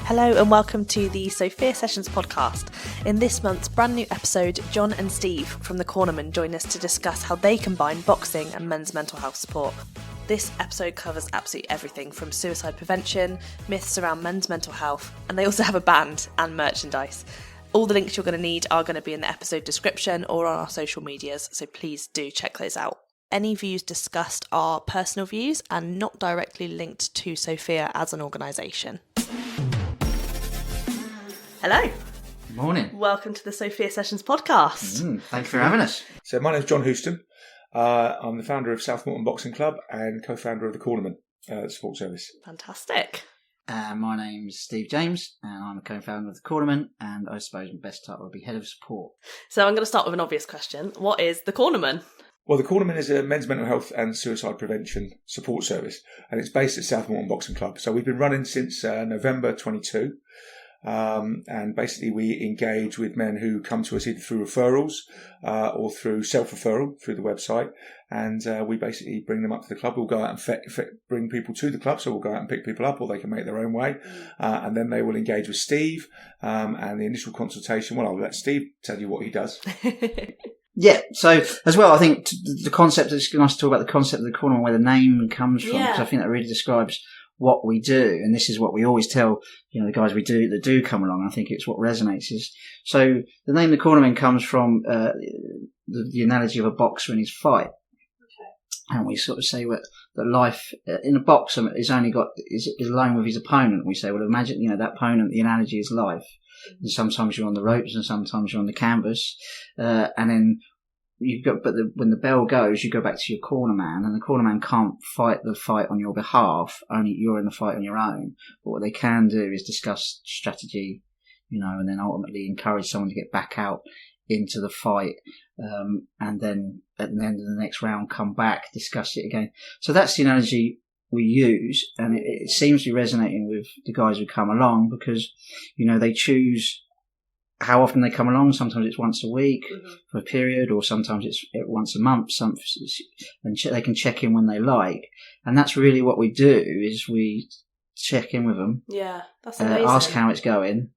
Hello and welcome to the Sophia Sessions podcast. In this month's brand new episode, John and Steve from the Cornermen join us to discuss how they combine boxing and men's mental health support. This episode covers absolutely everything from suicide prevention, myths around men's mental health, and they also have a band and merchandise. All the links you're going to need are going to be in the episode description or on our social medias, so please do check those out. Any views discussed are personal views and not directly linked to Sophia as an organisation. Hello. Good morning. Welcome to the Sophia Sessions podcast. Thank you for having us. So my name's John Houston. I'm the founder of South Boxing Club and co-founder of the Cornermen support service. Fantastic. My name's Steve James and I'm a co-founder of the Cornermen, and I suppose my best title would be Head of Support. So I'm going to start with an obvious question. What is the Cornermen? Well, the Cornermen is a men's mental health and suicide prevention support service, and it's based at South Boxing Club. So we've been running since November 22. And basically we engage with men who come to us either through referrals or through self-referral through the website, and we basically bring them up to the club. We'll go out and bring people to the club, so we'll go out and pick people up, or they can make their own way, and then they will engage with Steve, and the initial consultation, well, I'll let Steve tell you what he does. Yeah, so as well, I think the concept, it's nice to talk about the concept of the Cornermen, where the name comes from, because I think that really describes what we do, and this is what we always tell, the guys that do come along. I think it's what resonates is, so the name the Cornermen comes from the analogy of a boxer in his fight. Okay. And we sort of say that life in a boxer is alone with his opponent. We say, well, imagine, that opponent, the analogy is life. And sometimes you're on the ropes and sometimes you're on the canvas, and then when the bell goes, you go back to your cornerman, and the cornerman can't fight the fight on your behalf. Only you're in the fight on your own. But what they can do is discuss strategy, and then ultimately encourage someone to get back out into the fight, and then at the end of the next round, come back, discuss it again. So that's the analogy we use, and it seems to be resonating with the guys who come along because, they choose how often they come along. Sometimes it's once a week for a period, or sometimes it's once a month. And they can check in when they like, and that's really what we do. Is we check in with them. Yeah, that's amazing. Ask how it's going.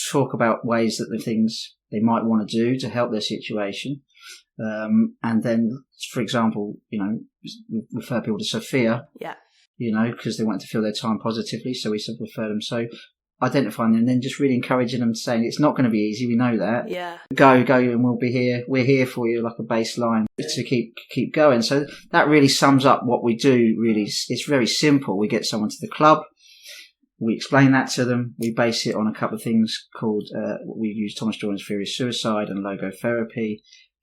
Talk about ways that the things they might want to do to help their situation, and then, for example, refer people to Sophia. Yeah. Because they want to feel their time positively, so we refer them. So identifying them and then just really encouraging them, saying it's not going to be easy, we know that. Yeah. Go and we'll be here. We're here for you, like a baseline to keep going. So that really sums up what we do, really. It's very simple. We get someone to the club, we explain that to them, we base it on a couple of things called, we use Thomas Jordan's theory of suicide and logotherapy.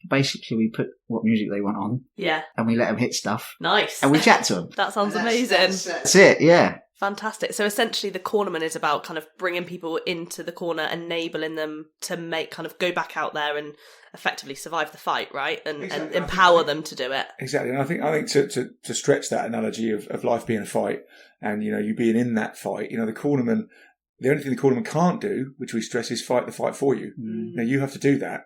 Basically, we put what music they want on. Yeah. And we let them hit stuff. Nice. And we chat to them. That sounds amazing. That's it, yeah. Fantastic. So essentially the Cornerman is about kind of bringing people into the corner, enabling them to go back out there and effectively survive the fight, right? And empower them to do it. Exactly. And I think to stretch that analogy of life being a fight and, you being in that fight, the Cornerman, the only thing the Cornerman can't do, which we stress, is fight the fight for you. Now you have to do that.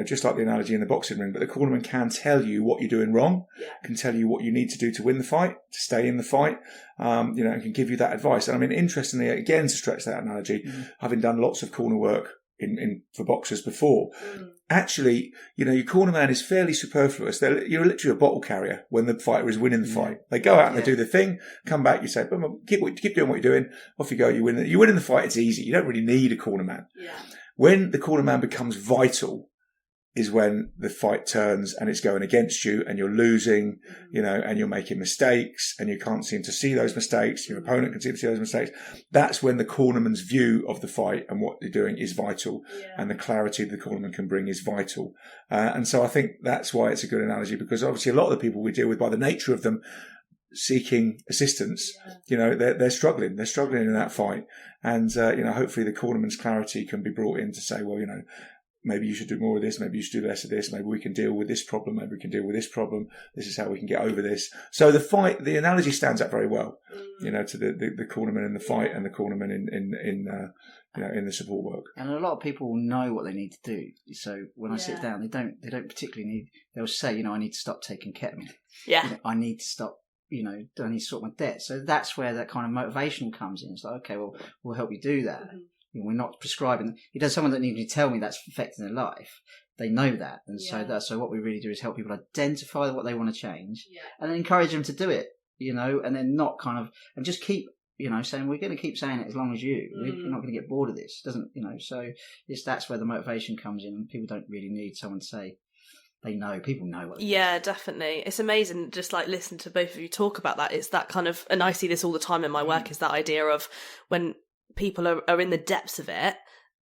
Just like the analogy in the boxing ring, but the Cornerman can tell you what you're doing wrong, can tell you what you need to do to win the fight, to stay in the fight, and can give you that advice. And I mean, interestingly, again, to stretch that analogy, having done lots of corner work for boxers before, actually, your cornerman is fairly superfluous. You're literally a bottle carrier when the fighter is winning the fight. They go out and they do their thing, come back, you say, keep doing what you're doing, off you go, you win. You win in the fight, it's easy. You don't really need a cornerman. Yeah. When the cornerman becomes vital is when the fight turns and it's going against you and you're losing, and you're making mistakes and you can't seem to see those mistakes. Your opponent can seem to see those mistakes. That's when the cornerman's view of the fight and what they're doing is vital, and the clarity that the cornerman can bring is vital. And so I think that's why it's a good analogy, because obviously a lot of the people we deal with, by the nature of them seeking assistance, they're struggling in that fight. And, hopefully the cornerman's clarity can be brought in to say, well, maybe you should do more of this, maybe you should do less of this, maybe we can deal with this problem, maybe we can deal with this problem, this is how we can get over this. So the analogy stands up very well, to the cornerman in the fight and the cornerman in the support work. And a lot of people know what they need to do. So when I sit down, they don't particularly need, they'll say, I need to stop taking ketamine. Yeah. I need to stop do I need to sort my debt? So that's where that kind of motivation comes in. It's like, okay, well, we'll help you do that. We're not prescribing. It does someone that needs to tell me that's affecting their life. They know that, and so what we really do is help people identify what they want to change, and then encourage them to do it. And then not kind of and just keep saying we're going to keep saying it as long as we're not going to get bored of this. Doesn't so that's where the motivation comes in, and people don't really need someone to say. They know, people know what. Yeah, definitely. It's amazing just like listen to both of you talk about that. It's that kind of, and I see this all the time in my work, is that idea of when people are in the depths of it,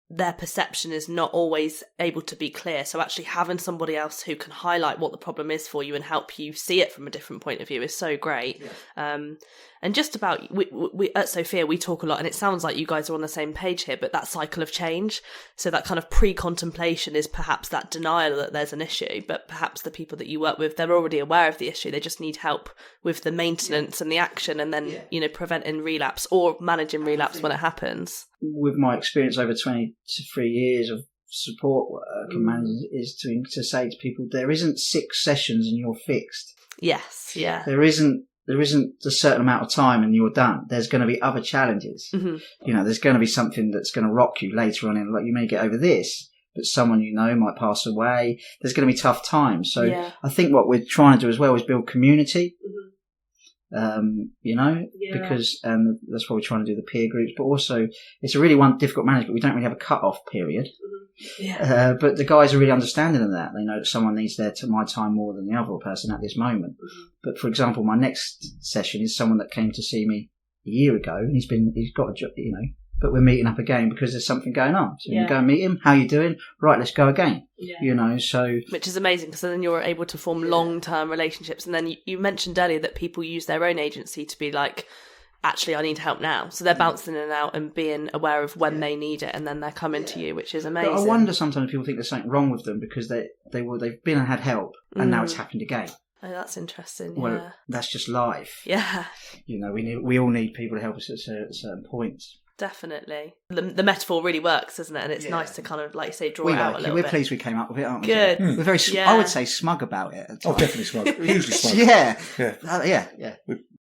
their perception is not always able to be clear. So actually having somebody else who can highlight what the problem is for you and help you see it from a different point of view is so great. And just about, we at Sophia, we talk a lot, and it sounds like you guys are on the same page here, but that cycle of change. So that kind of pre-contemplation is perhaps that denial that there's an issue, but perhaps the people that you work with, they're already aware of the issue. They just need help with the maintenance and the action, and then, preventing relapse or managing relapse when it happens. With my experience over 23 years of support work and management is to say to people, there isn't 6 sessions and you're fixed. Yes, yeah. There isn't a certain amount of time and you're done. There's going to be other challenges. There's going to be something that's going to rock you later on in, like you may get over this, but someone might pass away. There's going to be tough times. So I think what we're trying to do as well is build community. Because that's why we're trying to do the peer groups, but also it's a really difficult management. We don't really have a cut-off period. But the guys are really understanding of that. They know that someone needs my time more than the other person at this moment. But for example, my next session is someone that came to see me a year ago, and he's got a job, but we're meeting up again because there's something going on. So you go and meet him. How you doing? Right, let's go again. So which is amazing, because then you're able to form long-term relationships. And then you mentioned earlier that people use their own agency to be like, actually, I need help now. So they're bouncing in and out and being aware of when they need it, and then they're coming to you, which is amazing. But I wonder sometimes people think there's something wrong with them because they've been and had help, and now it's happened again. Oh, that's interesting. Well, that's just life. Yeah. We all need people to help us at certain points. Definitely. The metaphor really works, doesn't it? And it's nice to kind of, like you say, draw it out a little bit. We're pleased we came up with it, aren't we? Good. We're very, I would say, smug about it. Definitely smug. Hugely smug. Yeah.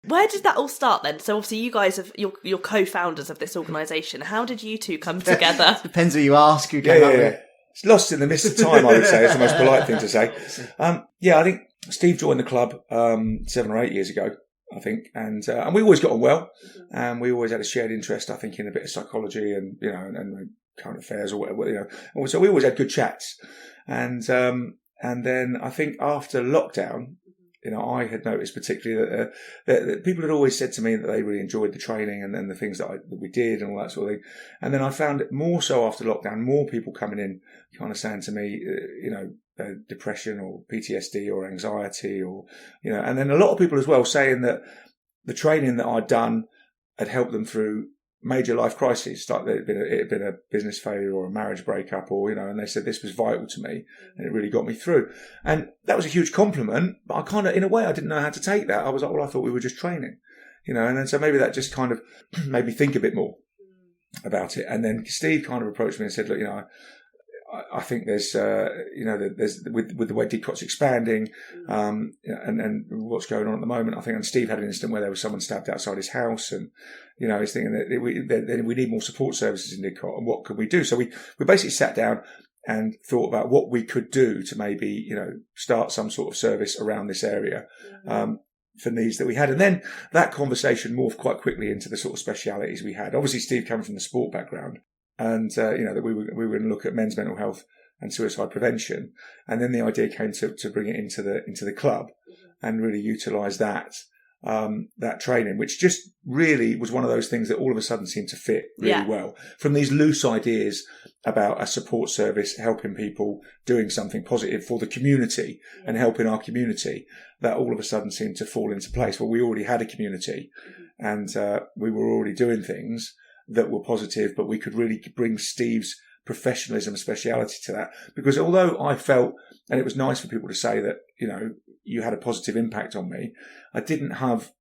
Where did that all start then? So obviously you guys you're co-founders of this organisation. How did you two come together? Depends who you ask. Who came up with it. It's lost in the mist of time, I would say. It's the most polite thing to say. I think Steve joined the club 7 or 8 years ago, I think, and we always got on well, and we always had a shared interest, I think, in a bit of psychology and and current affairs or whatever, and so we always had good chats, and then I think after lockdown, I had noticed particularly that people had always said to me that they really enjoyed the training and then the things that we did and all that sort of thing, and then I found it more so after lockdown, more people coming in kind of saying to me, depression or PTSD or anxiety or, and then a lot of people as well saying that the training that I'd done had helped them through major life crises, like it had been a business failure or a marriage breakup or, and they said this was vital to me and it really got me through. And that was a huge compliment, but I kind of, in a way, I didn't know how to take that. I was like, well, I thought we were just training, and then so maybe that just kind of made me think a bit more about it. And then Steve kind of approached me and said, look, I think there's with the way Depot's expanding, and what's going on at the moment. I think, and Steve had an incident where there was someone stabbed outside his house, and he's thinking that we need more support services in Depot, and what could we do? So we basically sat down and thought about what we could do to maybe start some sort of service around this area. For needs that we had, and then that conversation morphed quite quickly into the sort of specialities we had. Obviously, Steve came from the sport background, and that we were going to look at men's mental health and suicide prevention, and then the idea came to bring it into the club and really utilise that training, which just really was one of those things that all of a sudden seemed to fit really well from these loose ideas about a support service helping people doing something positive for the community and helping our community, that all of a sudden seemed to fall into place. Well, we already had a community, and we were already doing things that were positive, but we could really bring Steve's professionalism, speciality to that. Because although I felt, and it was nice for people to say that, you had a positive impact on me, I didn't have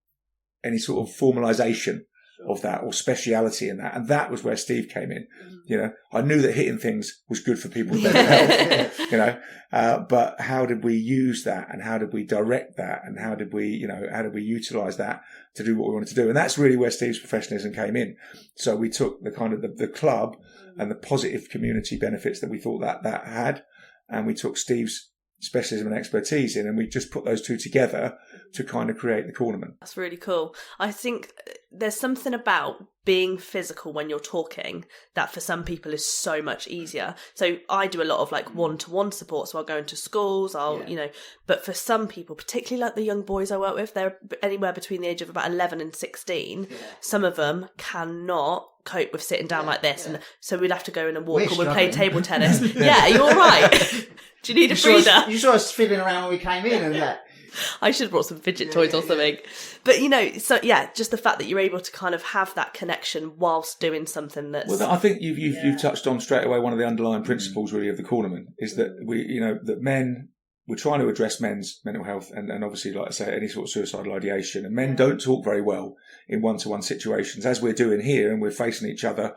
any sort of formalisation of that or speciality in that. And that was where Steve came in. You know, I knew that hitting things was good for people's mental health, you know, but how did we use that and how did we direct that and how did we utilize that to do what we wanted to do? And that's really where Steve's professionalism came in. So we took the kind of the club and the positive community benefits that we thought that had, and we took Steve's specialism and expertise in, and we just put those two together to kind of create the Cornermen. That's really cool. I think there's something about being physical when you're talking that for some people is so much easier. So I do a lot of like one-to-one support, so I'll go into schools, you know, but for some people, particularly like the young boys I work with, they're anywhere between the age of about 11 and 16. Some of them cannot cope with sitting down like this, and so we'd have to go in and walk, or we'd play table tennis. Yeah, you're all right. Do you need a breather? You saw us fiddling around when we came in and that. I should have brought some fidget toys or something. But, you know, so yeah, just the fact that you're able to kind of have that connection whilst doing something that's... Well, I think you've touched on straight away one of the underlying principles really of the Cornermen is that we're trying to address men's mental health and obviously, like I say, any sort of suicidal ideation. And men don't talk very well in one-to-one situations, as we're doing here, and we're facing each other.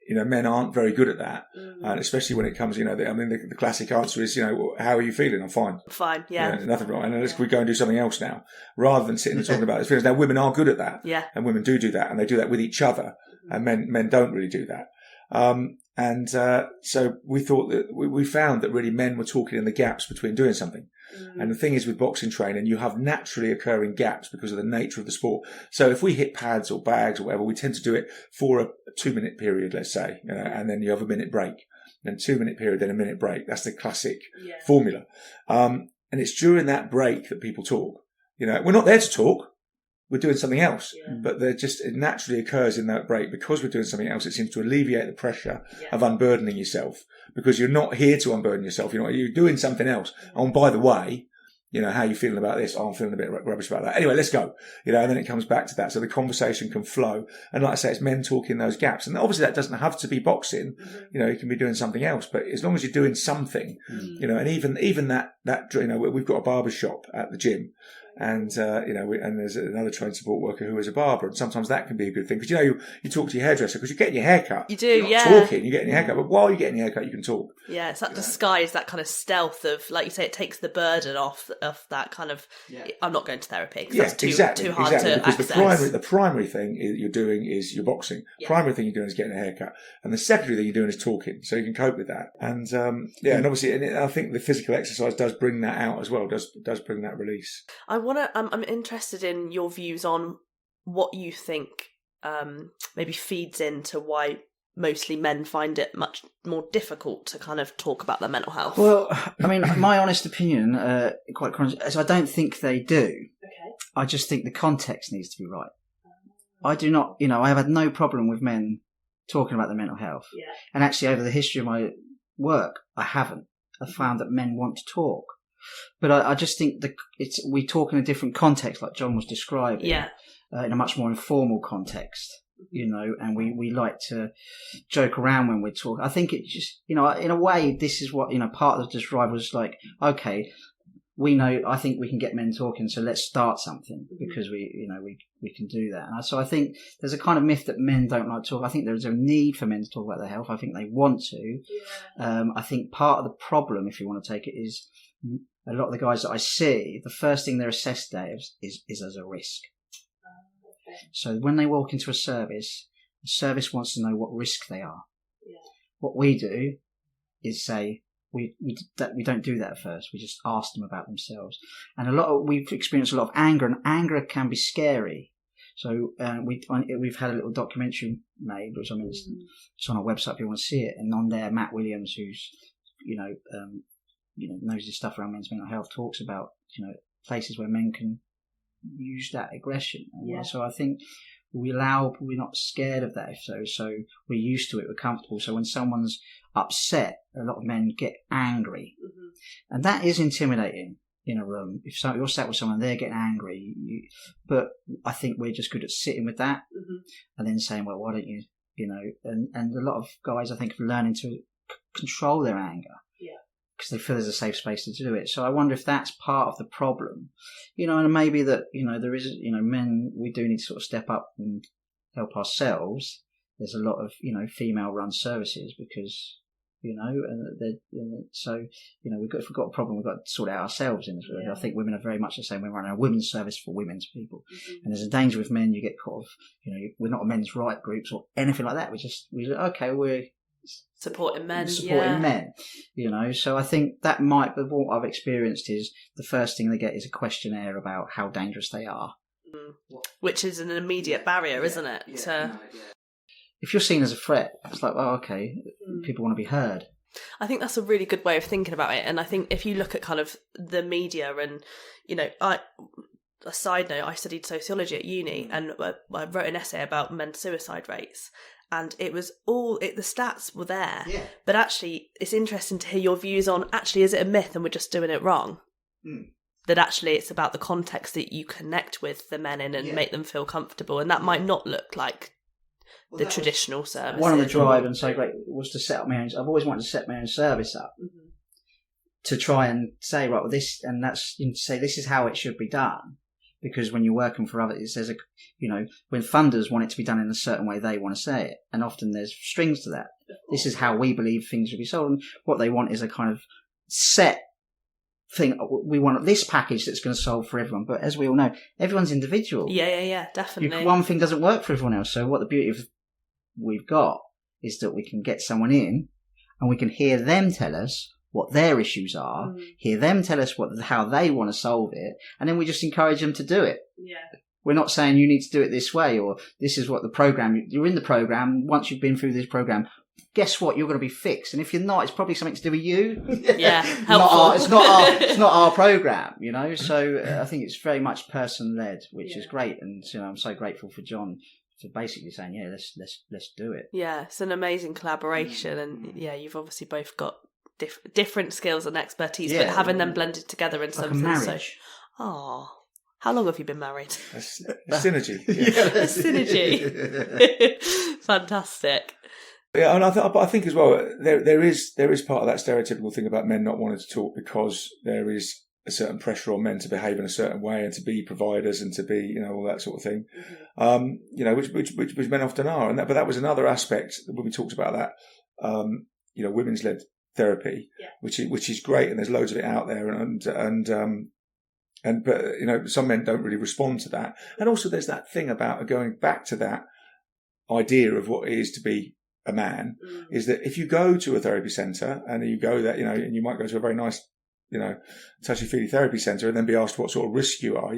You know, men aren't very good at that, and especially when it comes, you know, the classic answer is, you know, how are you feeling? I'm fine. Fine, yeah. You know, nothing wrong. And let's we go and do something else now, rather than sitting and talking about those feelings. Now, women are good at that, and women do that, and they do that with each other, and men don't really do that. So we thought that we found that really men were talking in the gaps between doing something. And the thing is with boxing training, you have naturally occurring gaps because of the nature of the sport. So if we hit pads or bags or whatever, we tend to do it for a 2-minute period, let's say, you know, and then you have a minute break, then 2-minute period, then a minute break. That's the classic formula. And it's during that break that people talk. You know, we're not there to talk. We're doing something else, but it naturally occurs in that break because we're doing something else. It seems to alleviate the pressure of unburdening yourself because you're not here to unburden yourself. You're doing something else. Oh, and by the way, you know, how are you feeling about this? Oh, I'm feeling a bit rubbish about that. Anyway, let's go. You know, and then it comes back to that. So the conversation can flow. And like I say, it's men talking those gaps. And obviously that doesn't have to be boxing. You know, you can be doing something else, but as long as you're doing something, you know, and even that, you know, we've got a barber shop at the gym. And, you know, and there's another trained support worker who is a barber. And sometimes that can be a good thing. Because, you know, you talk to your hairdresser because you're getting your hair cut. You do, you're not talking, you're getting your hair cut. But while you're getting your hair cut, you can talk. Yeah, it's that disguise, that kind of stealth of, like you say, it takes the burden off that kind of, I'm not going to therapy because that's too hard to because access. The primary thing you're doing is you're boxing. Primary thing you're doing is getting a haircut. And the secondary thing you're doing is talking. So you can cope with that. And, and obviously, I think the physical exercise does bring that out as well, does bring that release. I'm interested in your views on what you think maybe feeds into why mostly men find it much more difficult to kind of talk about their mental health. Well, I mean, my honest opinion, quite honest, is I don't think they do. Okay. I just think the context needs to be right. I do not, you know, I have had no problem with men talking about their mental health. Yeah. And actually, over the history of my work, I haven't. I've found that men want to talk. But I just think we talk in a different context, like John was describing, in a much more informal context, you know, and we like to joke around when we talk. I think it just, you know, in a way, this is what, you know, part of the drive was like, okay, we know, I think we can get men talking, so let's start something because we can do that. And so I think there's a kind of myth that men don't like to talk. I think there's a need for men to talk about their health. I think they want to. Yeah. I think part of the problem, if you want to take it, is a lot of the guys that I see, the first thing they're assessed as is as a risk. Okay. So when they walk into a service, the service wants to know what risk they are. Yeah. What we do is say, we don't do that at first. We just ask them about themselves. And we've experienced a lot of anger, and anger can be scary. So we've had a little documentary made, which I mean, it's on our website if you want to see it. And on there, Matt Williams, who's knows his stuff around men's mental health, talks about, you know, places where men can use that aggression. Yeah. So I think we're not scared of that. So we're used to it. We're comfortable. So when someone's upset, a lot of men get angry, and that is intimidating in a room. If you're sat with someone, they're getting angry. But I think we're just good at sitting with that and then saying, well, why don't you, you know? And a lot of guys, I think, are learning to control their anger. Because they feel there's a safe space to do it. So I wonder if that's part of the problem, you know, and maybe that, you know, there is, you know, men, we do need to sort of step up and help ourselves, there's a lot of, female-run services because, so, if we've got a problem, we've got to sort it out ourselves. I think women are very much the same. We run a women's service for women's people. Mm-hmm. And there's a danger with men, you get caught off, we're not a men's right groups or anything like that. We're supporting men. So I think that might be what I've experienced is the first thing they get is a questionnaire about how dangerous they are. Which is an immediate barrier, isn't it? If you're seen as a threat, it's like, well, okay, people want to be heard. I think that's a really good way of thinking about it. And I think if you look at kind of the media and, a side note, I studied sociology at uni and I wrote an essay about men's suicide rates. And it was the stats were there. Yeah. But actually, it's interesting to hear your views on, actually, is it a myth and we're just doing it wrong? That actually it's about the context that you connect with the men in and make them feel comfortable. And that might not look like the traditional service. One of the drive and so great was to set up my own. I've always wanted to set my own service up to try and say, right, well, this, and that's, say this is how it should be done. Because when you're working for others, there's when funders want it to be done in a certain way, they want to say it. And often there's strings to that. This is how we believe things should be sold. And what they want is a kind of set thing. We want this package that's going to solve for everyone. But as we all know, everyone's individual. Yeah, definitely. One thing doesn't work for everyone else. So what the beauty of we've got is that we can get someone in and we can hear them tell us what their issues are, hear them tell us how they want to solve it, and then we just encourage them to do it. Yeah. We're not saying you need to do it this way or this is what the program, you're in the program, once you've been through this program, guess what, you're going to be fixed. And if you're not, it's probably something to do with you. Yeah, helpful. It's not our program, so I think it's very much person-led, which is great. And, I'm so grateful for John for basically saying, let's do it. Yeah, it's an amazing collaboration. And you've obviously both got different skills and expertise, but having them blended together in something marriage. Oh, how long have you been married? A synergy. A synergy. Fantastic. Yeah, and I think as well there is part of that stereotypical thing about men not wanting to talk because there is a certain pressure on men to behave in a certain way and to be providers and to be all that sort of thing, which men often are, but that was another aspect when we talked about that. Women's led therapy, which is great, and there's loads of it out there, but some men don't really respond to that. And also there's that thing about going back to that idea of what it is to be a man, is that if you go to a therapy centre and you go there, and you might go to a very nice, touchy-feely therapy centre and then be asked what sort of risk you are,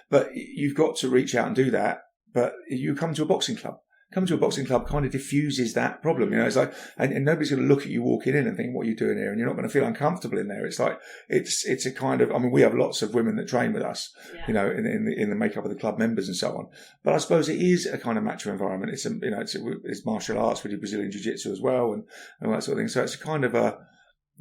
but you've got to reach out and do that. But you come to a boxing club. Coming to a boxing club kind of diffuses that problem, it's like, and nobody's going to look at you walking in and think, what are you doing here? And you're not going to feel uncomfortable in there. It's like, it's a kind of, we have lots of women that train with us, in the makeup of the club members and so on. But I suppose it is a kind of macho environment. It's martial arts. We do Brazilian jiu-jitsu as well and that sort of thing. So it's a kind of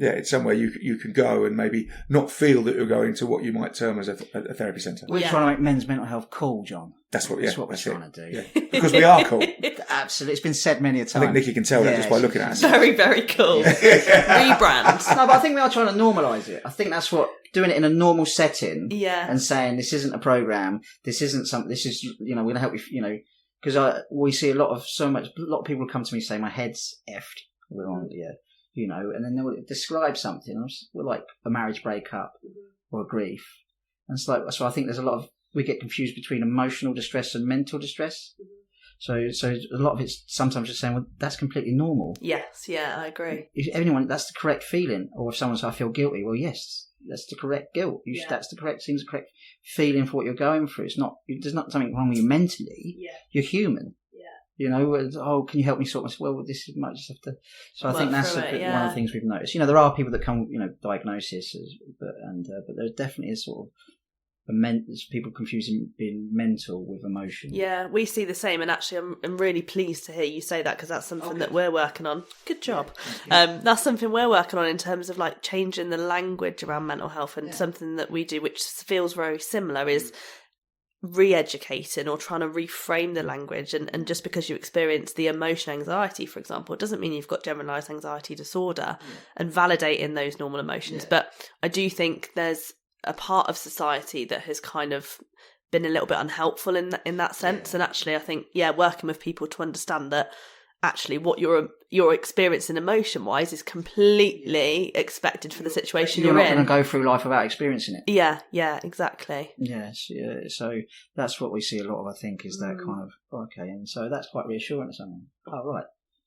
it's somewhere you can go and maybe not feel that you're going to what you might term as a therapy centre. We're trying to make men's mental health cool, John. That's what we're trying to do. Yeah. Because we are cool. Absolutely. It's been said many a time. I think Nikki can tell that just by looking at us. Very, very cool. Rebrand. No, but I think we are trying to normalise it. I think that's what, doing it in a normal setting and saying this isn't a programme, this isn't something, this is, we're going to help you, because we see a lot of people come to me say, my head's effed. We're on, and then they'll describe something, like a marriage breakup or grief. And it's like, so I think there's we get confused between emotional distress and mental distress. So a lot of it's sometimes just saying, well, that's completely normal. Yes, I agree. If anyone, that's the correct feeling. Or if someone says, I feel guilty, well, yes, that's the correct guilt. That's seems the correct feeling for what you're going through. There's not something wrong with you mentally. Yeah. You're human. Can you help me sort myself? Well, this might just have to. So I think that's one of the things we've noticed. There are people that come, diagnosis, but there definitely is sort of people confusing being mental with emotion. Yeah, we see the same, and actually, I'm really pleased to hear you say that because that's something that we're working on. Good job. That's something we're working on in terms of like changing the language around mental health, and something that we do, which feels very similar, is re-educating or trying to reframe the language, and just because you experience the emotion anxiety, for example, it doesn't mean you've got generalized anxiety disorder, and validating those normal emotions. But I do think there's a part of society that has kind of been a little bit unhelpful in that sense. And actually, I think, working with people to understand that actually what you're experiencing emotion-wise is completely expected for the situation you're in. You're not going to go through life without experiencing it. Yeah, exactly. Yes, yeah. So that's what we see a lot of, I think, is that kind of, okay, and so that's quite reassuring to someone. Oh, right.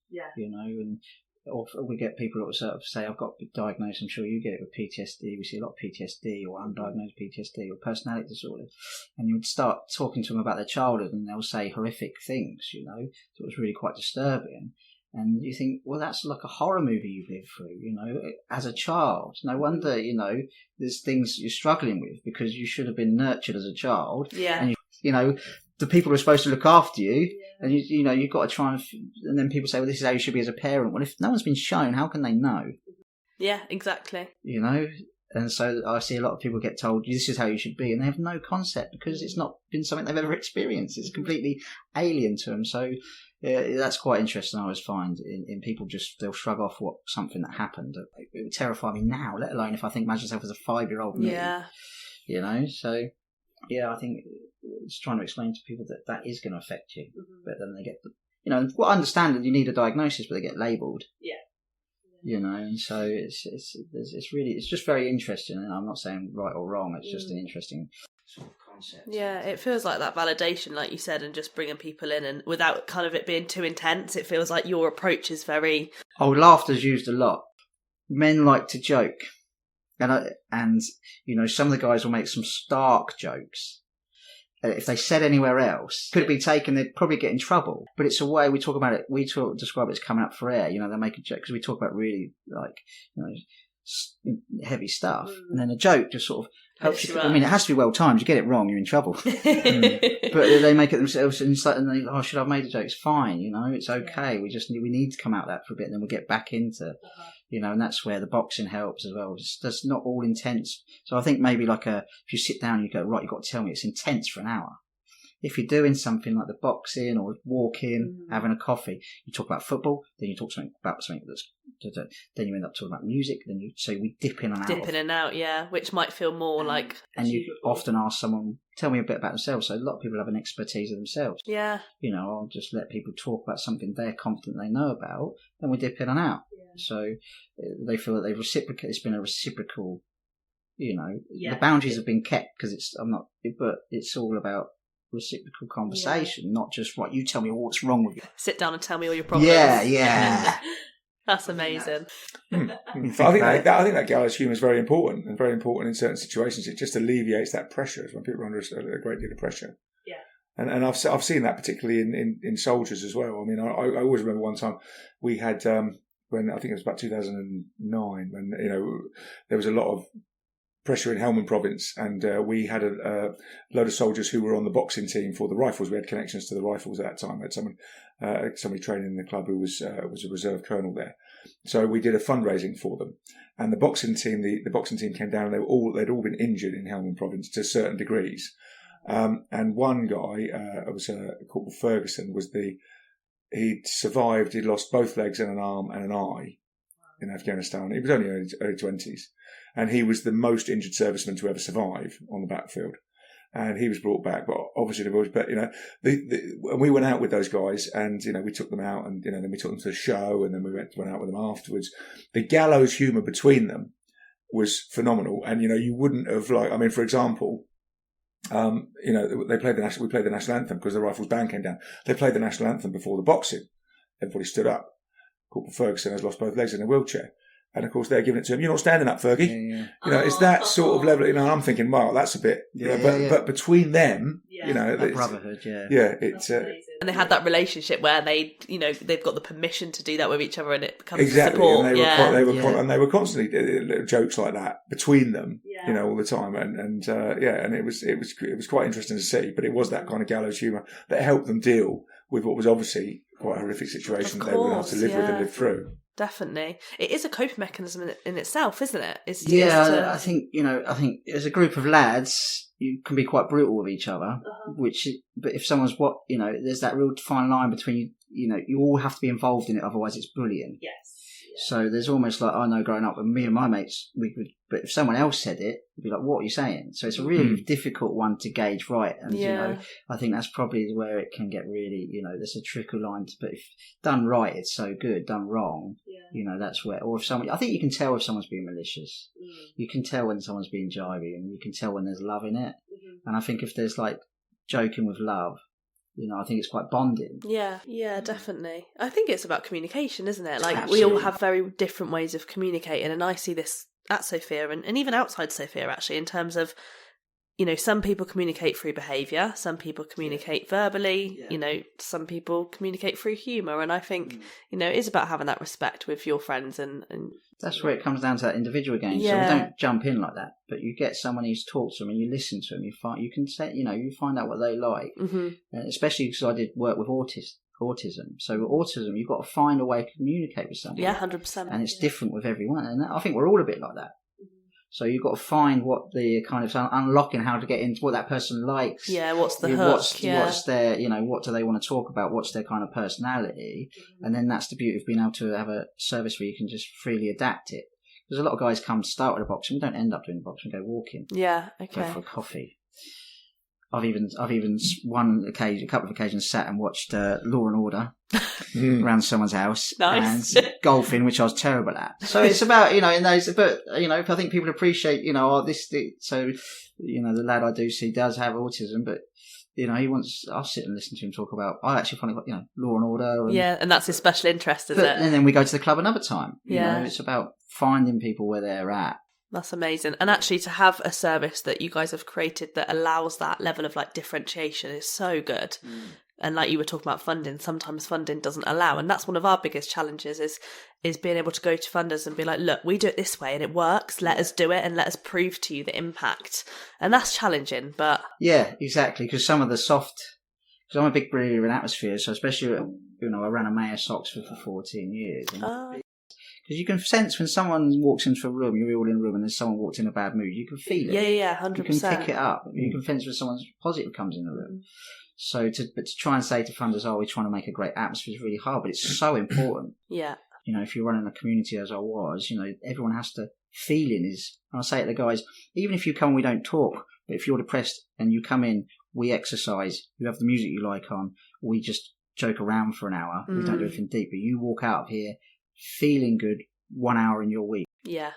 Yeah. And or we get people that sort of say, I've got diagnosed, I'm sure you get it with PTSD. We see a lot of PTSD or undiagnosed PTSD or personality disorder. And you would start talking to them about their childhood and they'll say horrific things, so it was really quite disturbing. And you think, well, that's like a horror movie you've lived through, as a child. No wonder, there's things you're struggling with because you should have been nurtured as a child. Yeah. And, the people who are supposed to look after you, and you've got to try and then people say, well, this is how you should be as a parent. Well, if no one's been shown, how can they know? Yeah, exactly. And so I see a lot of people get told, this is how you should be, and they have no concept because it's not been something they've ever experienced. It's completely alien to them. So that's quite interesting, I always find, in people they'll shrug off something that happened. It would terrify me now, let alone if I think imagine myself as a 5-year-old me. Yeah. So, I think it's trying to explain to people that is going to affect you. But then they get, I understand that you need a diagnosis, but they get labelled. Yeah. And so it's really, it's just very interesting, and I'm not saying right or wrong, it's just an interesting sort of concept. Yeah, it feels like that validation, like you said, and just bringing people in, and without kind of it being too intense, it feels like your approach is very... Laughter's used a lot. Men like to joke, and some of the guys will make some stark jokes. If they said anywhere else, could be taken, they'd probably get in trouble. But it's a way we talk about it. Describe it as coming up for air. They make a joke because we talk about really heavy stuff, and then a joke just sort of helps you. I mean, it has to be well timed. You get it wrong, you're in trouble. But they make it themselves, and they should I have made a joke? It's fine. It's okay. We need to come out of that for a bit, and then we'll get back into. And that's where the boxing helps as well. It's not all intense. So I think maybe if you sit down and you go, right, you've got to tell me it's intense for an hour. If you're doing something like the boxing or walking, having a coffee, you talk about football, then you talk about something that's, then you end up talking about music, so we dip in and out. Dip in and out, yeah, which might feel more like... And you often ask someone, tell me a bit about themselves. So a lot of people have an expertise of themselves. Yeah. I'll just let people talk about something they're confident they know about, and we dip in and out. Yeah. So they feel that it's been a reciprocal, the boundaries have been kept because but it's all about reciprocal conversation, not just what you tell me what's wrong with you. Sit down and tell me all your problems. Yeah. That's amazing. I think that gallows humour is very important, and very important in certain situations. It just alleviates that pressure when people are under a great deal of pressure. Yeah. And I've seen that particularly in soldiers as well. I mean, I always remember one time we had when I think it was about 2009 when there was a lot of pressure in Helmand province, and we had a load of soldiers who were on the boxing team for the rifles. We had connections to the rifles at that time. We had somebody training in the club who was a reserve colonel there. So we did a fundraising for them, and the boxing team came down. And they'd all been injured in Helmand province to certain degrees, and one guy was Corporal Ferguson. He'd survived. He'd lost both legs and an arm and an eye in Afghanistan. He was only early 20s. And he was the most injured serviceman to ever survive on the battlefield. And he was brought back, but obviously we went out with those guys, and we took them out, and then we took them to the show, and then we went out with them afterwards. The gallows humour between them was phenomenal, and you wouldn't have for example, we played the national anthem because the Rifles band came down. They played the national anthem before the boxing. Everybody stood up. Corporal Ferguson has lost both legs in a wheelchair. And of course, they're giving it to him. You're not standing up, Fergie. Yeah. It's that sort of level. I'm thinking, wow, that's a bit. But between them, that brotherhood. It's and they had that relationship where they, they've got the permission to do that with each other, and it becomes exactly. support. And they were constantly jokes like that between them, all the time, and it was quite interesting to see. But it was that kind of gallows humour that helped them deal with what was obviously quite a horrific situation that they were going to have to live with and live through. Definitely, it is a coping mechanism in itself, isn't it? I think as a group of lads, you can be quite brutal with each other. But if someone's there's that real fine line between you all have to be involved in it, otherwise it's bullying. Yes. So there's almost like, I know growing up with me and my mates, but if someone else said it, we'd be like, what are you saying? So it's a really difficult one to gauge right. And, I think that's probably where it can get really, there's a trickle line. But if done right, it's so good. Done wrong, that's where, or if I think you can tell if someone's being malicious. You can tell when someone's being jivey, and you can tell when there's love in it. And I think if there's like joking with love, I think it's quite bonding. Yeah, definitely. I think it's about communication, isn't it? Like, Absolutely. we all have very different ways of communicating, and I see this at Sophia and even outside Sophia, actually, in terms of, some people communicate through behaviour, some people communicate verbally, some people communicate through humour, and I think, it is about having that respect with your friends and that's where it comes down to that individual again. So we don't jump in like that, but you get someone who's talked to them and you listen to them. You can say, you find out what they like, especially because I did work with autism. So with autism, you've got to find a way to communicate with someone. Yeah, 100%. And it's different with everyone, and I think we're all a bit like that. So you've got to find what the kind of unlocking how to get into what that person likes. Yeah, what's the hook? What's their, what do they want to talk about? What's their kind of personality? And then that's the beauty of being able to have a service where you can just freely adapt it. Because a lot of guys come to start with a box and we don't end up doing a box. We go walking. Yeah, okay. Go for a coffee. I've even a couple of occasions sat and watched Law and Order around someo's house. Nice. And golfing, which I was terrible at. So it's about, in those, but, I think people appreciate, so, the lad I do see does have autism, but, I'll sit and listen to him talk about, I actually find it, Law and Order. And that's his special interest, is it? And then we go to the club another time. Yeah. It's about finding people where they're at. That's amazing. And actually to have a service that you guys have created that allows that level of like differentiation is so good. And like you were talking about funding, sometimes funding doesn't allow. And that's one of our biggest challenges is being able to go to funders and be like, look, we do it this way and it works. Let us do it and let us prove to you the impact. And that's challenging, but... Yeah, exactly. Because some of the because I'm a big believer in atmosphere. So especially, I ran a Mayor Oxford for 14 years. Because you can sense when someone walks into a room, you're all in a room, and then someone walks in a bad mood. You can feel it. Yeah, 100%. You can pick it up. You can sense when someone's positive comes in the room. So to try and say to funders, we're trying to make a great atmosphere is really hard, but it's so important. Yeah. If you're running a community as I was, everyone has to feeling is, and I say it to the guys, even if you come, we don't talk, but if you're depressed and you come in, we exercise, you have the music you like on, we just joke around for an hour. We don't do anything deep, but you walk out of here feeling good 1 hour in your week. Yeah,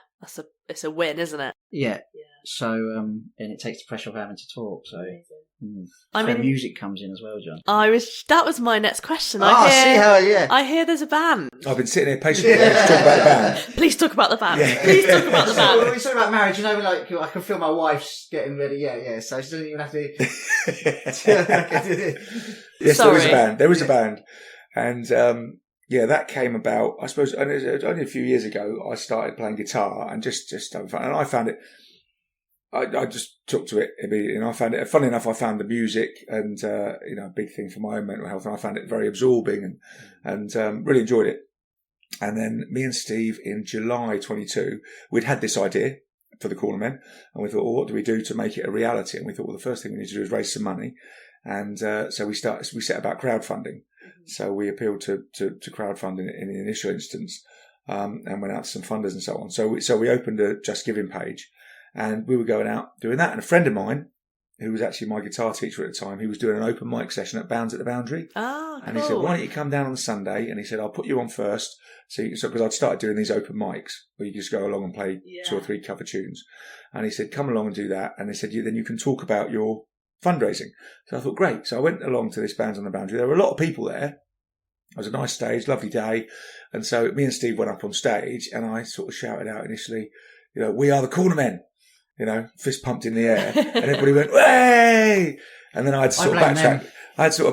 it's a win, isn't it? Yeah. So, and it takes the pressure of having to talk. So, where music comes in as well, John. That was my next question. I hear there's a band. I've been sitting here patiently to talk about the band. Please talk about the band. Yeah. Please talk about the band. When we talk about marriage, like I can feel my wife's getting ready. Yeah. So she doesn't even have to. Yes, Sorry. There was a band, and that came about. I suppose only a few years ago. I started playing guitar and just having fun, and I found it. I just took to it immediately, and I found it. Funny enough, I found the music and a big thing for my own mental health, and I found it very absorbing and really enjoyed it. And then me and Steve in July 22, we'd had this idea for the Cornermen, and we thought, what do we do to make it a reality? And we thought, well, the first thing we need to do is raise some money, and so we set about crowdfunding. So we appealed to crowdfunding in the initial instance, and went out to some funders and so on. So we opened a Just Giving page. And we were going out doing that. And a friend of mine, who was actually my guitar teacher at the time, he was doing an open mic session at Bounds at the Boundary. Ah, cool. And he said, why don't you come down on Sunday? And he said, I'll put you on first. So because I'd started doing these open mics where you just go along and play 2 or 3 cover tunes. And he said, come along and do that. And they said, then you can talk about your fundraising. So I thought, great. So I went along to this Bounds on the Boundary. There were a lot of people there. It was a nice stage, lovely day. And so me and Steve went up on stage and I sort of shouted out initially, we are the Cornermen. Fist pumped in the air, and everybody went, "Way!" And then I had to sort of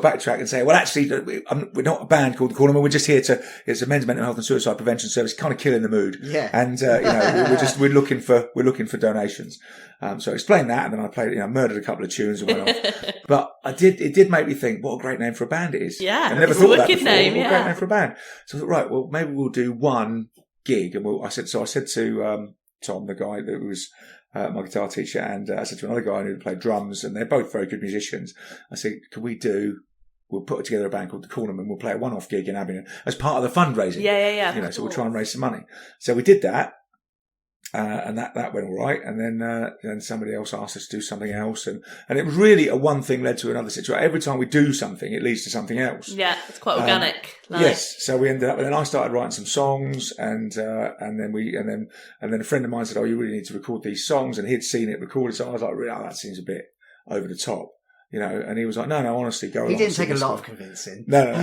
backtrack and say, "Well, actually, we're not a band called the Cornermen. We're just here it's a men's mental health and suicide prevention service, kind of killing the mood." Yeah. And we're looking for donations. So I explained that, and then I played, murdered a couple of tunes and went off. But it did make me think, what a great name for a band it is. Yeah, I never thought of that before. Name, what a great name for a band. So I thought, right, well, maybe we'll do one gig, and I said to Tom, the guy that was my guitar teacher, and I said to another guy who played drums, and they're both very good musicians. I said, could we do we'll put together a band called the Cornermen. We'll play a one-off gig in Abingdon as part of the fundraising. Yeah. So we'll try and raise some money. So we did that. And that went all right. And then somebody else asked us to do something else. And it was really a one thing led to another situation. Every time we do something, it leads to something else. Yeah, it's quite organic. Yes. So we ended up, and then I started writing some songs and then a friend of mine said, "Oh, you really need to record these songs." And he'd seen it recorded. So I was like, "Really? Oh, that seems a bit over the top." And he was like, no, honestly, go along. He didn't take a lot of convincing. No.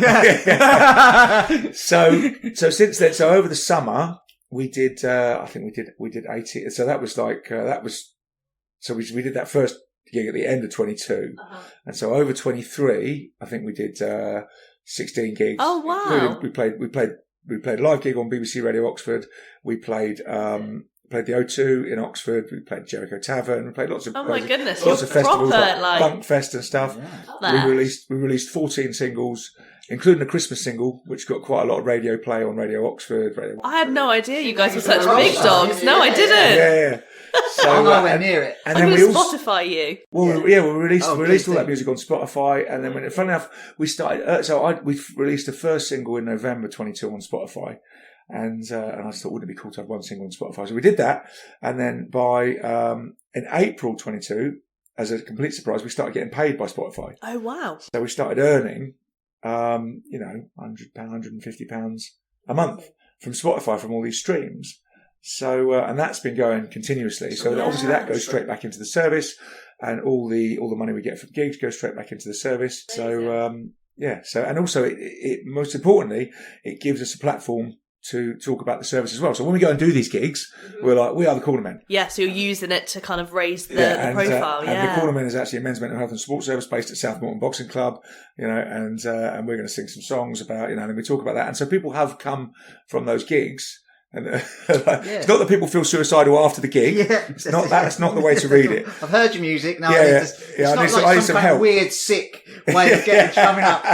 So since then, so over the summer, we did, I think we did 80. So that was so we did that first gig at the end of 22. And so over 23, I think we did, 16 gigs. Oh, wow. We played a live gig on BBC Radio Oxford. We played the O2 in Oxford. We played Jericho Tavern. We played lots of festivals, like Funk Fest and stuff. Yeah. We released 14 singles, including a Christmas single, which got quite a lot of radio play on Radio Oxford. I had no idea you guys were such big dogs. No, I didn't. Yeah. So I'm nowhere near it. And I'm then going to Spotify you. Well, we released all that music on Spotify, and then funny enough, we started. We released the first single in November 22 on Spotify. And I just thought, wouldn't it be cool to have one single on Spotify? So we did that. And then in April 22, as a complete surprise, we started getting paid by Spotify. Oh, wow. So we started earning, £100, £150 a month from Spotify from all these streams. So, and that's been going continuously. So obviously that goes straight back into the service, and all the money we get from gigs goes straight back into the service. So, So, and also it most importantly, it gives us a platform to talk about the service as well. So when we go and do these gigs, we're like, we are the Cornermen. Yeah, so you're using it to kind of raise the profile. And the Cornermen is actually a men's mental health and sports service based at South Boxing Club, and we're going to sing some songs about, and we talk about that. And so people have come from those gigs. And it's not that people feel suicidal after the gig. Yeah. It's not that. It's not the way to read it. I've heard your music. No, it's not like some kind of weird, sick way of getting coming up.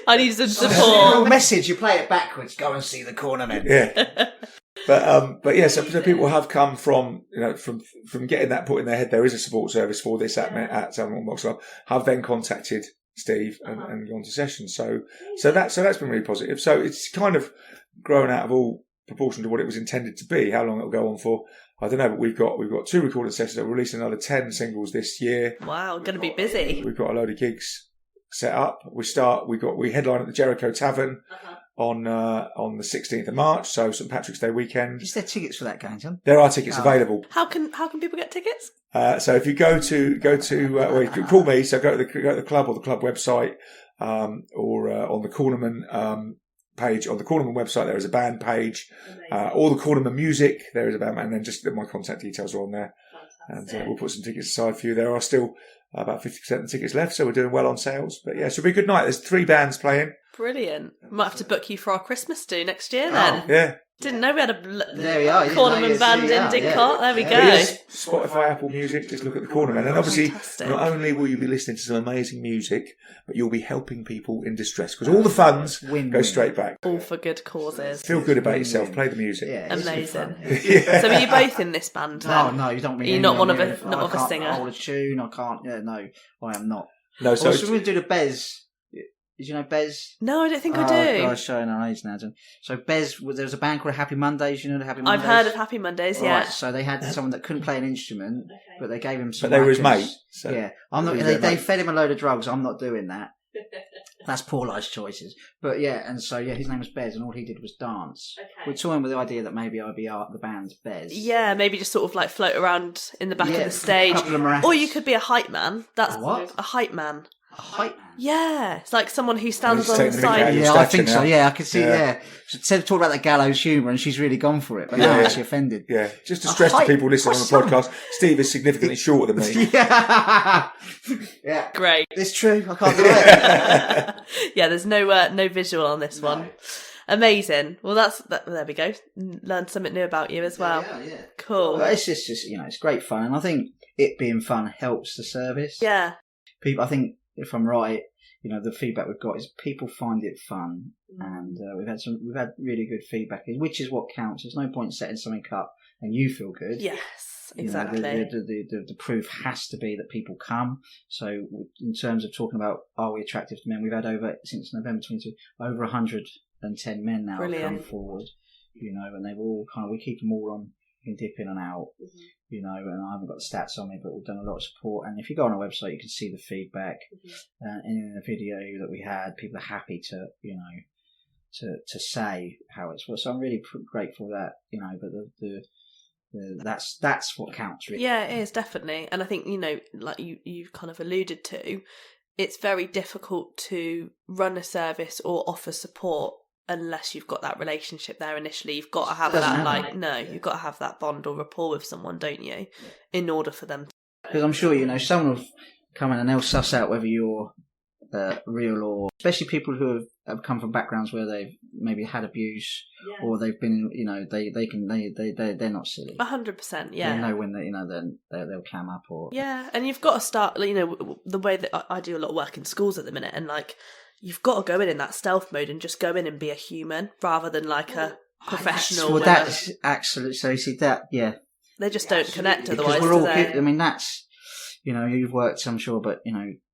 I need some support. It's a real message. You play it backwards. Go and see the Cornermen. Yeah. But yeah, so people have come from, from getting that put in their head. There is a support service for this at South Boxing Club. Have then contacted Steve and gone to sessions. So that's been really positive. So it's kind of grown out of all proportion to what it was intended to be. How long it'll go on for, I don't know, but we've got 2 recording sessions. We're releasing another 10 singles this year. Wow, going to be busy. We've got a load of gigs set up. We headline at the Jericho Tavern on the 16th of March, so St Patrick's Day weekend. Is there tickets for that, John? There are tickets available. How can people get tickets? So if you go to you can call me. So go to the club or the club website, or on the Cornermen page on the Cornermen website. There is a band page, or the Cornermen music. There is a band, and then just my contact details are on there. Fantastic. And we'll put some tickets aside for you. There are still about 50% of the tickets left, so we're doing well on sales. But yeah, so it'll be a good night. There's 3 bands playing. Brilliant. Might have to book you for our Christmas do next year then. Yeah. Didn't know we had a Cornermen Band in Didcot. There we go. Yes, Spotify, Apple Music, just look at the Cornermen. And obviously, not only will you be listening to some amazing music, but you'll be helping people in distress, because all the funds go straight back. All for good causes. Feel good about yourself. Play the music. Yeah, amazing. Yeah. So are you both in this band then? No, you don't mean. You're not one of a singer. I can't hold a tune. I can't. Yeah, no, I am not. No, so we're going to do the Bez. Did you know Bez? No, I don't think I do. I was showing our age now. So Bez, there was a band called Happy Mondays. You know the Happy Mondays? I've heard of Happy Mondays, yeah. Right, so they had someone that couldn't play an instrument, but they gave him some. But they were his mate. So yeah, I'm not. They fed him a load of drugs. I'm not doing that. That's poor life's choices. But yeah, and so yeah, his name was Bez, and all he did was dance. Okay. We're toying with the idea that maybe I'd be the band's Bez. Yeah, maybe just sort of like float around in the back of the stage. Or you could be a hype man. That's what? A hype man. A hype man? Yeah, it's like someone who stands on the side. Yeah, I think so. Yeah, I can see. Yeah, she said talk about that gallows humour, and she's really gone for it. But now I'm actually offended. Yeah, just to stress to people listening on the podcast, Steve is significantly shorter than me. Yeah, great. It's true. I can't do it. Yeah, there's no visual on this one. Amazing. Well, there we go. Learned something new about you as well. Yeah. Cool. Well, it's just it's great fun, and I think it being fun helps the service. Yeah. People, I think, if I'm right, the feedback we've got is people find it fun, and we've had really good feedback, which is what counts. There's no point setting something up and you feel good. Yes. Yes, exactly. The proof has to be that people come. So in terms of talking about are we attractive to men, we've had since November 22, over 110 men now have come forward, and they've all we keep them all on, you can dip in and out, and I haven't got the stats on me, but we've done a lot of support. And if you go on our website, you can see the feedback. And in the video that we had, people are happy to, to say how it's worked. So I'm really grateful that, but that's what counts, really. Yeah, it is, definitely. And I think, like you kind of alluded to, it's very difficult to run a service or offer support unless you've got that relationship there initially. You've got to have you've got to have that bond or rapport with someone, don't you, in order for them to... Because I'm sure, someone will come in and they'll suss out whether you're real, or especially people who have come from backgrounds where they've maybe had abuse, or they've been, they're not silly. 100%, yeah. They know when they'll clam up, or and you've got to start. The way that I do a lot of work in schools at the minute, and you've got to go in that stealth mode and just go in and be a human rather than like a professional. Well, that's absolutely. So you see that, they just don't connect otherwise. Because we're all. I mean, that's you've worked, I'm sure, but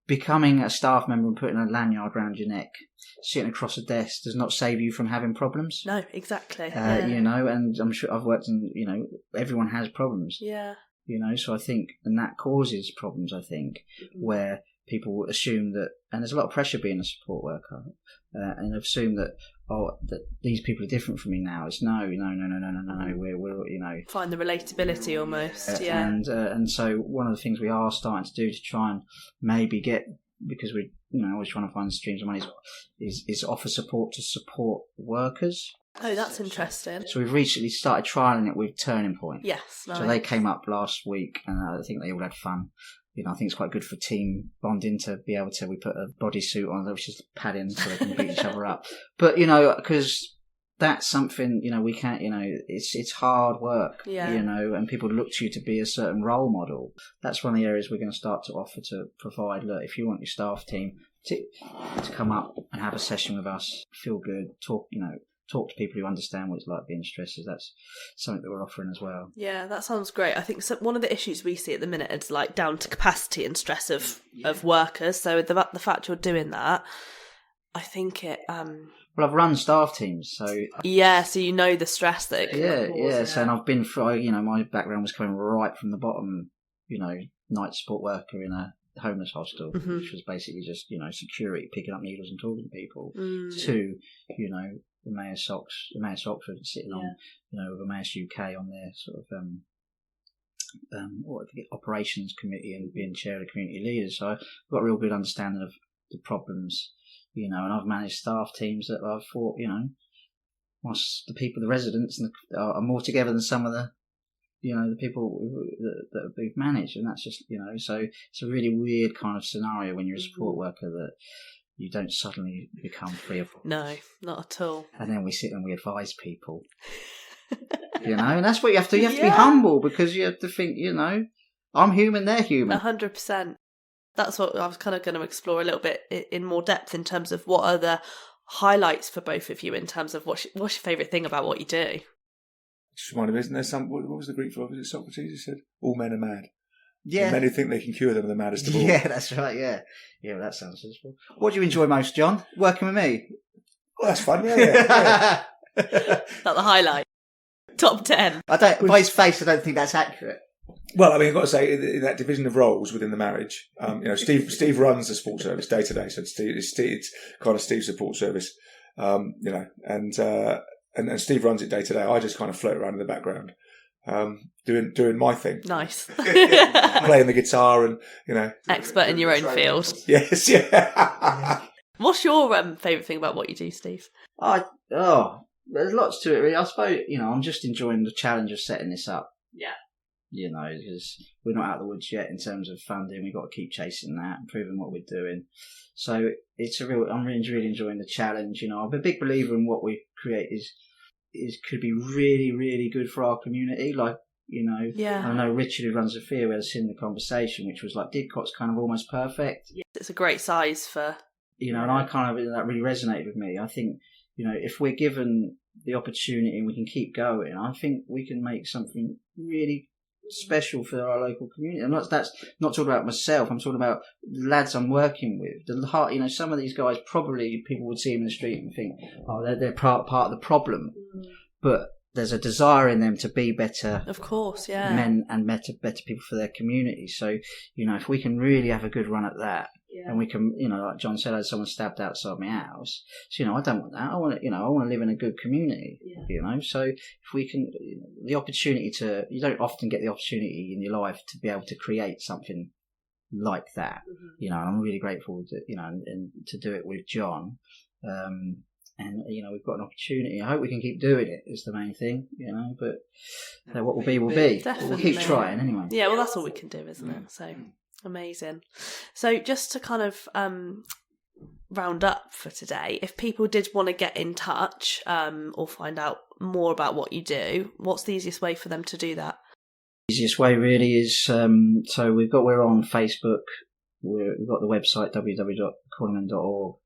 becoming a staff member and putting a lanyard around your neck, sitting across a desk, does not save you from having problems. No, exactly. And I'm sure I've worked in, everyone has problems. Yeah. So I think, and that causes problems, I think, where people assume that, and there's a lot of pressure being a support worker, and assume that, that these people are different from me now. It's no, we're find the relatability almost, and so one of the things we are starting to do to try and maybe get, because we're always trying to find streams of money, is offer support to support workers. Oh, that's interesting. So we've recently started trialling it with Turning Point. Yes, nice. So they came up last week, and I think they all had fun. I think it's quite good for team bonding to be able to, we put a bodysuit on, which is padding so they can beat each other up. But, because that's something, we can't, it's hard work, and people look to you to be a certain role model. That's one of the areas we're going to start to offer to provide. Look, if you want your staff team to come up and have a session with us, feel good, talk to people who understand what it's like being stressors. That's something that we're offering as well. Yeah, that sounds great. I think one of the issues we see at the minute is down to capacity and stress of workers. So the fact you're doing that, I think it... Well, I've run staff teams, so... so you know the stress that it can cause. Yeah, so and I've been through, my background was coming right from the bottom, night support worker in a homeless hostel, which was basically just, security, picking up needles and talking to people, to, the Mayor's Oxford sitting on, with the Mayor's UK on their sort of operations committee and being chair of the community leaders. So I've got a real good understanding of the problems, and I've managed staff teams that I've thought, whilst the people, the residents, are more together than some of the, the people that we've managed, and that's just, so it's a really weird kind of scenario when you're a support worker that you don't suddenly become free of... No, not at all. And then we sit and we advise people. And that's what you have to... You have to be humble, because you have to think, I'm human, they're human. 100%. That's what I was kind of going to explore a little bit in more depth in terms of what are the highlights for both of you in terms of what's your favourite thing about what you do? Just reminded me, isn't there what was the Greek philosopher Socrates who said, all men are mad? Yeah. And many think they can cure them, the maddest of all. Yeah, that's right, yeah. Yeah, well, that sounds sensible. What do you enjoy most, John? Working with me? Well, that's fun, yeah. That's the highlight. Top 10. By his face, I don't think that's accurate. Well, I mean, I've got to say, in that division of roles within the marriage, Steve runs the support service day to day, so it's kind of Steve's support service, and Steve runs it day to day. I just kind of float around in the background, doing my thing. Nice. Playing the guitar and, expert in your own field. Yes, yeah. What's your favourite thing about what you do, Steve? There's lots to it, really. I suppose, I'm just enjoying the challenge of setting this up. Yeah. Because we're not out of the woods yet in terms of funding. We've got to keep chasing that and proving what we're doing. So I'm really enjoying the challenge. I'm a big believer in what we create could be really, really good for our community. I know Richard, who runs the Fear, we had a similar conversation, which was like Didcot's kind of almost perfect. Yeah, it's a great size for... and I kind of, that really resonated with me. I think, if we're given the opportunity and we can keep going, I think we can make something really special for our local community. And that's not talking about myself. I'm talking about the lads I'm working with. Some of these guys, probably people would see them in the street and think, oh, they're part of the problem. But there's a desire in them to be better, of course, yeah, men and better people for their community. So, if we can really have a good run at that, and we can, like John said, I had someone stabbed outside my house. So, I don't want that. I want to live in a good community. So if we can, the opportunity you don't often get the opportunity in your life to be able to create something like that. And I'm really grateful to, and to do it with John. And, we've got an opportunity. I hope we can keep doing it is the main thing, but what will be, will be. Definitely. We'll keep trying anyway. Yeah, well, that's all we can do, isn't it? So, amazing. So, just to kind of round up for today, if people did want to get in touch or find out more about what you do, what's the easiest way for them to do that? The easiest way really is, we're on Facebook. We've got the website, www.cornermen.org.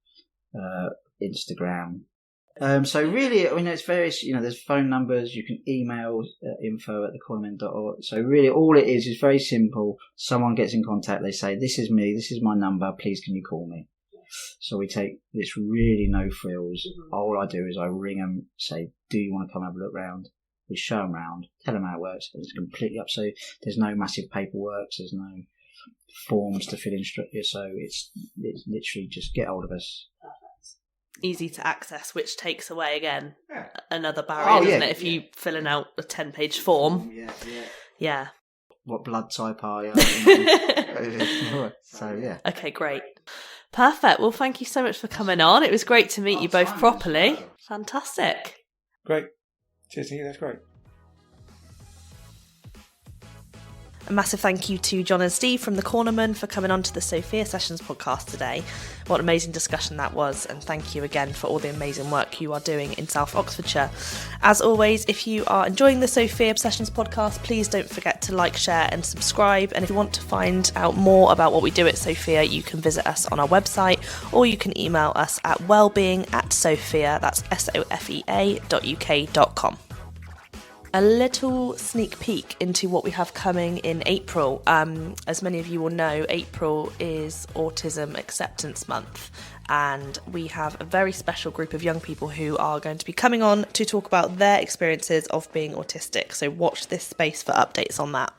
Instagram. So really, it's various, there's phone numbers, you can email info@thecornermen.org. So really all it is very simple. Someone gets in contact, they say, this is me, this is my number, please can you call me? So we take this really no frills. All I do is I ring them, say, do you want to come have a look round? We show them round, tell them how it works. It's completely up. So there's no massive paperwork, there's no forms to fill in. So it's literally just get hold of us. Easy to access, which takes away again another barrier, doesn't it? If you filling out a 10-page form, yeah. What blood type are you? So yeah. Okay, great, perfect. Well, thank you so much for coming on. It was great to meet you both properly. Fantastic. Great. Cheers, Nikki. That's great. A massive thank you to John and Steve from the Cornermen for coming on to the Sophia Sessions podcast today. What an amazing discussion that was, and thank you again for all the amazing work you are doing in South Oxfordshire. As always, if you are enjoying the Sophia Sessions podcast, please don't forget to like, share and subscribe. And if you want to find out more about what we do at Sophia, you can visit us on our website, or you can email us at wellbeing@sophia, that's sofea.uk.com. A little sneak peek into what we have coming in April. As many of you will know, April is Autism Acceptance Month, and we have a very special group of young people who are going to be coming on to talk about their experiences of being autistic. So watch this space for updates on that.